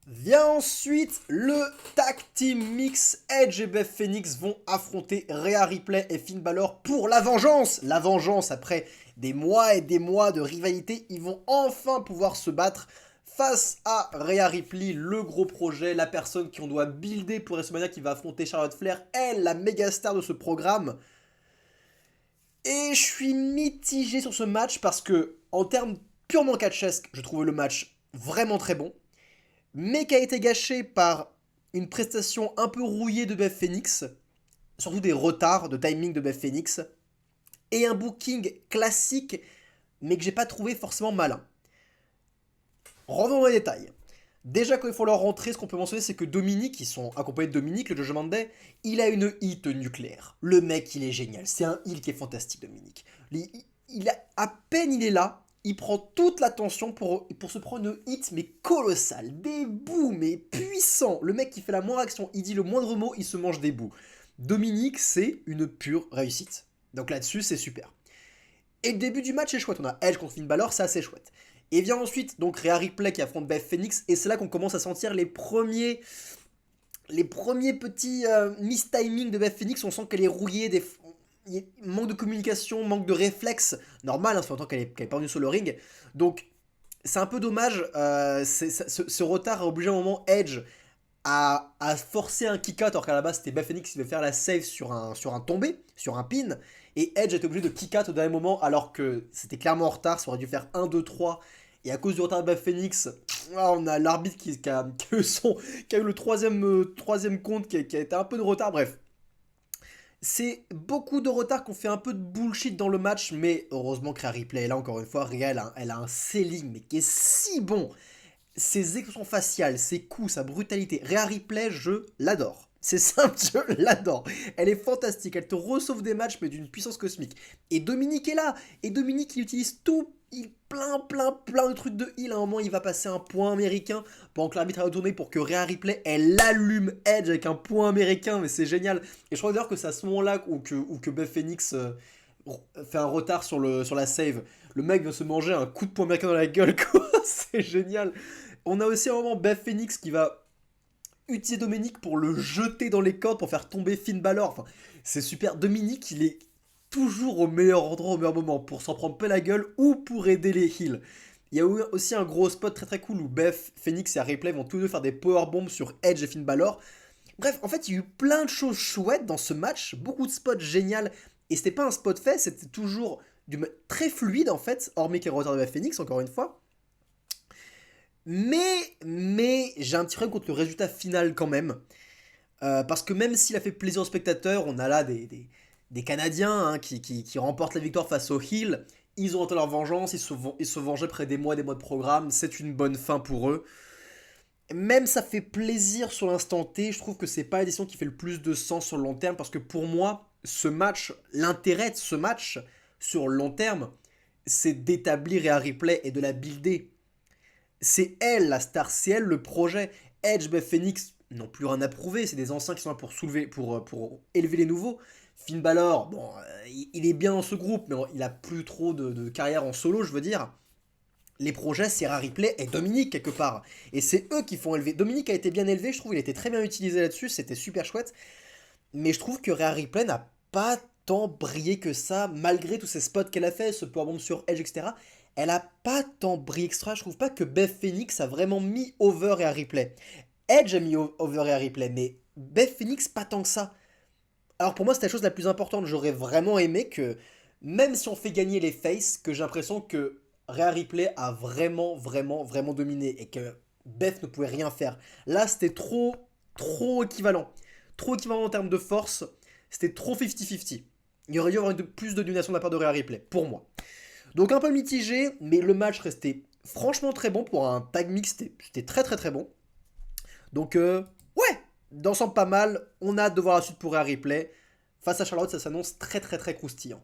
Vient ensuite le Tag Team Mix. Edge et Beth Phoenix vont affronter Rhea Ripley et Finn Balor pour la vengeance. La vengeance, après des mois et des mois de rivalité, ils vont enfin pouvoir se battre face à Rhea Ripley, le gros projet, la personne qu'on doit builder pour WrestleMania qui va affronter Charlotte Flair, elle, la méga star de ce programme. Et je suis mitigé sur ce match parce que, en termes purement catchesques, je trouvais le match vraiment très bon, mais qui a été gâché par une prestation un peu rouillée de Beth Phoenix, surtout des retards de timing de Beth Phoenix, et un booking classique, mais que j'ai pas trouvé forcément malin. Revenons dans les détails. Déjà, quand ils font leur rentrée, ce qu'on peut mentionner, c'est que Dominique, ils sont accompagnés de Dominique, le Judgment Day, il a une hit nucléaire. Le mec, il est génial. C'est un heal qui est fantastique, Dominique. À peine il est là, il prend toute l'attention pour se prendre une hit, mais colossale. Des bouts, mais puissants. Le mec qui fait la moindre action, il dit le moindre mot, il se mange des bouts. Dominique, c'est une pure réussite. Donc là-dessus, c'est super. Et le début du match est chouette. On a Edge contre Finn Balor, c'est assez chouette. Et vient ensuite donc Rhea Ripley qui affronte Beth Phoenix. Et c'est là qu'on commence à sentir les premiers petits mistiming de Beth Phoenix. On sent qu'elle est rouillée, manque de communication, manque de réflexe. Normal, hein, ça fait longtemps qu'elle est pas venue sur le ring. Donc c'est un peu dommage. Ce retard a obligé à un moment Edge à forcer un kick-out, alors qu'à la base c'était Beth Phoenix qui devait faire la save sur un tombé, sur un pin. Et Edge était obligé de kick-out au dernier moment alors que c'était clairement en retard, ça aurait dû faire 1, 2, 3. Et à cause du retard de Beth Phoenix, on a l'arbitre qui a eu le troisième compte, qui a été un peu de retard, bref. C'est beaucoup de retard qu'on fait un peu de bullshit dans le match, mais heureusement que Rhea Ripley est là encore une fois. Rhea, elle a un selling, mais qui est si bon. Ses expressions faciales, ses coups, sa brutalité. Rhea Ripley, je l'adore. C'est simple, je l'adore. Elle est fantastique, elle te resauve des matchs, mais d'une puissance cosmique. Et Dominique est là. Et Dominique, il utilise tout, plein de trucs de heal. À un moment, il va passer un point américain pendant que l'arbitre a retourné pour que Rhea Ripley, elle allume Edge avec un point américain, mais c'est génial. Et je crois d'ailleurs que c'est à ce moment-là où que Beth Phoenix fait un retard sur la save. Le mec vient se manger un coup de poing américain dans la gueule, quoi. C'est génial. On a aussi un moment Beth Phoenix qui va utiliser Dominique pour le jeter dans les cordes pour faire tomber Finn Balor. Enfin, c'est super. Dominique, il est toujours au meilleur endroit, au meilleur moment, pour s'en prendre plein la gueule ou pour aider les heals. Il y a aussi un gros spot très très cool où Beth Phoenix et Ripley vont tous deux faire des powerbombs sur Edge et Finn Balor. Bref, en fait, il y a eu plein de choses chouettes dans ce match, beaucoup de spots géniaux. Et c'était pas un spot fait, c'était toujours très fluide en fait, hormis les retards de Beth Phoenix, encore une fois. Mais j'ai un petit problème contre le résultat final quand même. Parce que même s'il a fait plaisir aux spectateurs, on a là des Canadiens hein, qui remportent la victoire face aux Heels. Ils ont atteint leur vengeance, ils se vengeaient après des mois et des mois de programme. C'est une bonne fin pour eux. Même ça fait plaisir sur l'instant T, je trouve que c'est pas l'édition qui fait le plus de sens sur le long terme. Parce que pour moi, ce match, l'intérêt de ce match sur le long terme, c'est d'établir Rhea Ripley et de la builder. C'est elle la star, c'est elle le projet. Edge, Beth Phoenix n'ont plus rien à prouver, c'est des anciens qui sont là pour soulever, pour élever les nouveaux. Finn Balor, bon, il est bien dans ce groupe, mais il a plus trop de carrière en solo, je veux dire. Les projets, c'est Rhea Ripley et Dominique quelque part. Et c'est eux qui font élever. Dominique a été bien élevé, je trouve, il a été très bien utilisé là-dessus, c'était super chouette. Mais je trouve que Rhea Ripley n'a pas tant brillé que ça, malgré tous ces spots qu'elle a fait, ce powerbomb sur Edge, etc. Elle a pas tant brillé extra. Je trouve pas que Beth Phoenix a vraiment mis over Rhea Ripley. Edge a mis over Rhea Ripley, mais Beth Phoenix pas tant que ça. Alors pour moi, c'est la chose la plus importante. J'aurais vraiment aimé que, même si on fait gagner les faces, que j'ai l'impression que Rhea Ripley a vraiment dominé et que Beth ne pouvait rien faire. Là, c'était trop équivalent. Trop équivalent en termes de force. C'était trop 50-50. Il y aurait dû y avoir plus de domination de la part de Rhea Ripley, pour moi. Donc un peu mitigé, mais le match restait franchement très bon pour un tag mix, c'était très bon. Donc ouais, d'ensemble pas mal, on a hâte de voir la suite pour Rhea Ripley. Face à Charlotte, ça s'annonce très croustillant.